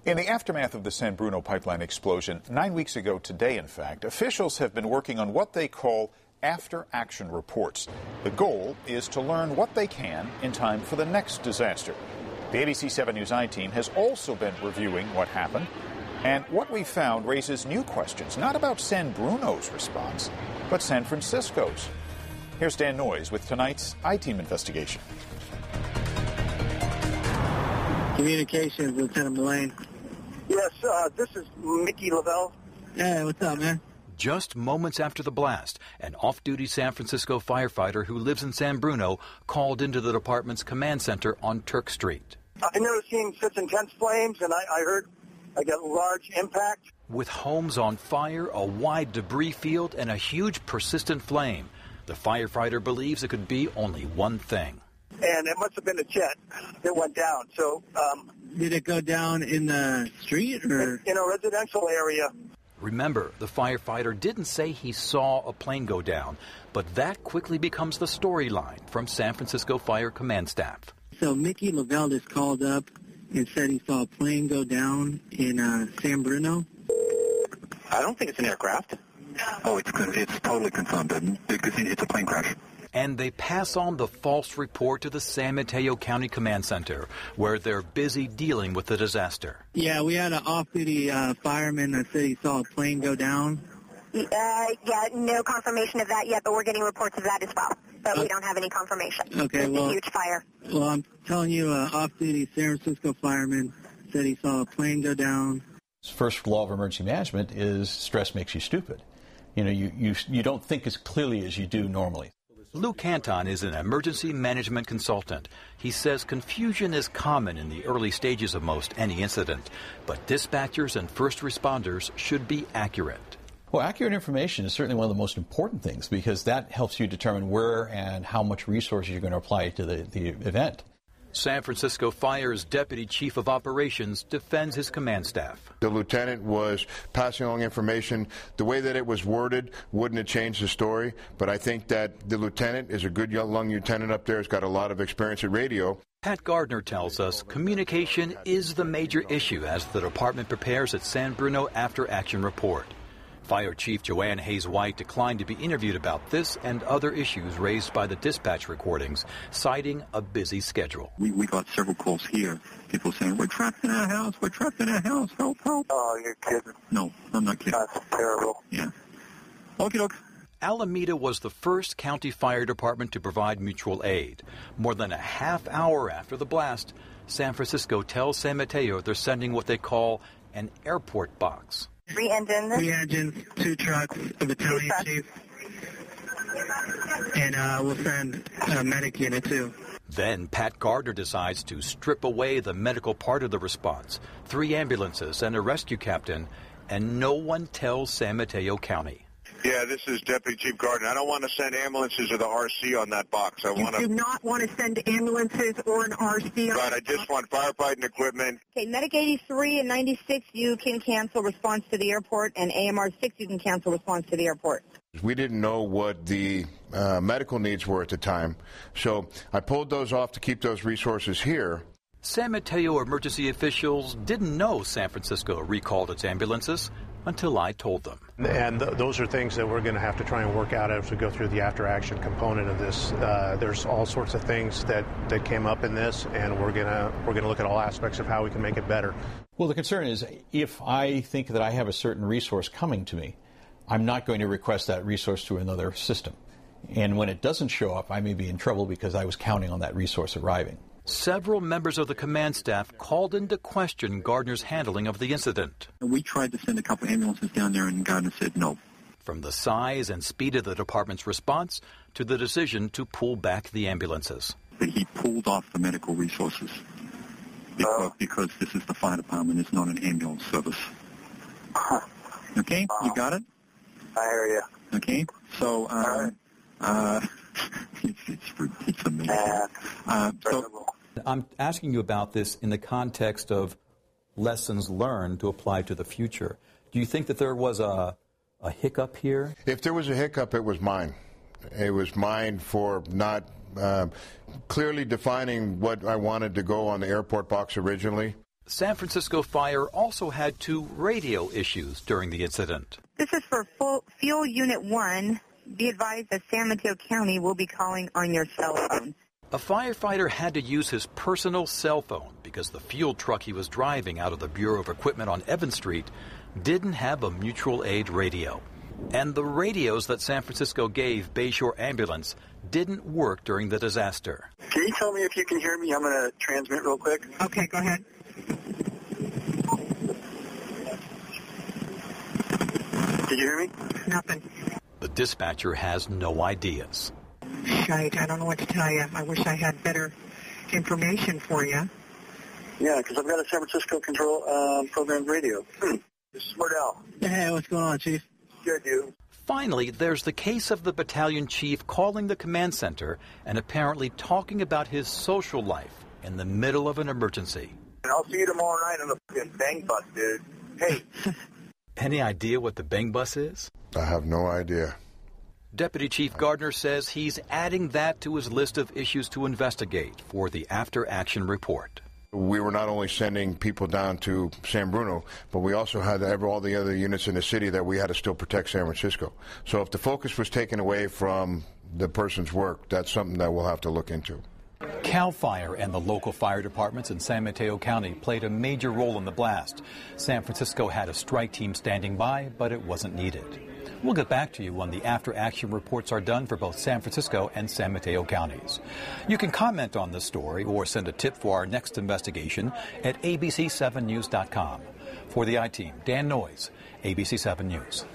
In the aftermath of the San Bruno pipeline explosion, 9 weeks ago today, in fact, officials have been working on what they call after-action reports. The goal is to learn what they can in time for the next disaster. The ABC7 News I-team has also been reviewing what happened, and what we found raises new questions, not about San Bruno's response, but San Francisco's. Here's Dan Noyes with tonight's I-team investigation. Communications, Lieutenant Mullane. Yes, this is Mickey Lavelle. Hey, what's up, man? Just moments after the blast, an off-duty San Francisco firefighter who lives in San Bruno called into the department's command center on Turk Street. I've never seen such intense flames, and I heard a large impact. With homes on fire, a wide debris field, and a huge persistent flame, the firefighter believes it could be only one thing. And it must have been a jet that went down. So, did it go down in the street or in a residential area? Remember, the firefighter didn't say he saw a plane go down, but that quickly becomes the storyline from San Francisco Fire Command Staff. So Mickey Lavelle just called up and said he saw a plane go down in San Bruno. I don't think it's an aircraft. Oh, it's totally confirmed because it's a plane crash. And they pass on the false report to the San Mateo County Command Center, where they're busy dealing with the disaster. Yeah, we had an off-duty fireman that said he saw a plane go down. Yeah, no confirmation of that yet, but we're getting reports of that as well. But we don't have any confirmation. Okay, it's a huge fire. Well, I'm telling you, an off-duty San Francisco fireman said he saw a plane go down. First law of emergency management is stress makes you stupid. You know, you don't think as clearly as you do normally. Lou Canton is an emergency management consultant. He says confusion is common in the early stages of most any incident, but dispatchers and first responders should be accurate. Well, accurate information is certainly one of the most important things because that helps you determine where and how much resources you're going to apply to the event. San Francisco Fire's Deputy Chief of Operations defends his command staff. The lieutenant was passing along information. The way that it was worded wouldn't have changed the story, but I think that the lieutenant is a good young lieutenant up there. He's got a lot of experience at radio. Pat Gardner tells us communication is the major issue as the department prepares its San Bruno after-action report. Fire Chief Joanne Hayes-White declined to be interviewed about this and other issues raised by the dispatch recordings, citing a busy schedule. We got several calls here, people saying, we're trapped in our house, help, help. Oh, you're kidding. No, I'm not kidding. That's terrible. Yeah. Okie doke. Alameda was the first county fire department to provide mutual aid. More than a half hour after the blast, San Francisco tells San Mateo they're sending what they call an airport box. 3 engines. 3 engines, 2 trucks, a battalion chief, and we'll send a medic unit too. Then Pat Gardner decides to strip away the medical part of the response, 3 ambulances and a rescue captain, and no one tells San Mateo County. Yeah, this is Deputy Chief Gardner. I don't want to send ambulances or the RC on that box. You do not want to send ambulances or an RC on Right, I just want firefighting equipment. Okay, Medic 83 and 96, you can cancel response to the airport, and AMR 6, you can cancel response to the airport. We didn't know what the medical needs were at the time, so I pulled those off to keep those resources here. San Mateo emergency officials didn't know San Francisco recalled its ambulances until I told them. And those are things that we're going to have to try and work out as we go through the after-action component of this. There's all sorts of things that came up in this, and we're going to look at all aspects of how we can make it better. Well, the concern is if I think that I have a certain resource coming to me, I'm not going to request that resource through another system. And when it doesn't show up, I may be in trouble because I was counting on that resource arriving. Several members of the command staff called into question Gardner's handling of the incident. We tried to send a couple ambulances down there, and Gardner said no. From the size and speed of the department's response to the decision to pull back the ambulances. But he pulled off the medical resources because this is the fire department. It's not an ambulance service. Okay, you got it? I hear you. Okay, so it's amazing. I'm asking you about this in the context of lessons learned to apply to the future. Do you think that there was a hiccup here? If there was a hiccup, it was mine. It was mine for not clearly defining what I wanted to go on the airport box originally. San Francisco Fire also had 2 radio issues during the incident. This is for Fuel Unit 1. Be advised that San Mateo County will be calling on your cell phone. A firefighter had to use his personal cell phone because the fuel truck he was driving out of the Bureau of Equipment on Evans Street didn't have a mutual aid radio. And the radios that San Francisco gave Bayshore Ambulance didn't work during the disaster. Can you tell me if you can hear me? I'm going to transmit real quick. Okay, go ahead. Did you hear me? Nothing. The dispatcher has no ideas. Shite, I don't know what to tell you. I wish I had better information for you. Yeah, because I've got a San Francisco control program radio. This is Mordell. Hey, what's going on, Chief? Good, dude. Finally, there's the case of the battalion chief calling the command center and apparently talking about his social life in the middle of an emergency. And I'll see you tomorrow night on the fucking bang bus, dude. Hey. Any idea what the bang bus is? I have no idea. Deputy Chief Gardner says he's adding that to his list of issues to investigate for the after-action report. We were not only sending people down to San Bruno, but we also had all the other units in the city that we had to still protect San Francisco. So if the focus was taken away from the person's work, that's something that we'll have to look into. CAL FIRE and the local fire departments in San Mateo County played a major role in the blast. San Francisco had a strike team standing by, but it wasn't needed. We'll get back to you when the after-action reports are done for both San Francisco and San Mateo counties. You can comment on this story or send a tip for our next investigation at abc7news.com. For the I-Team, Dan Noyes, ABC7 News.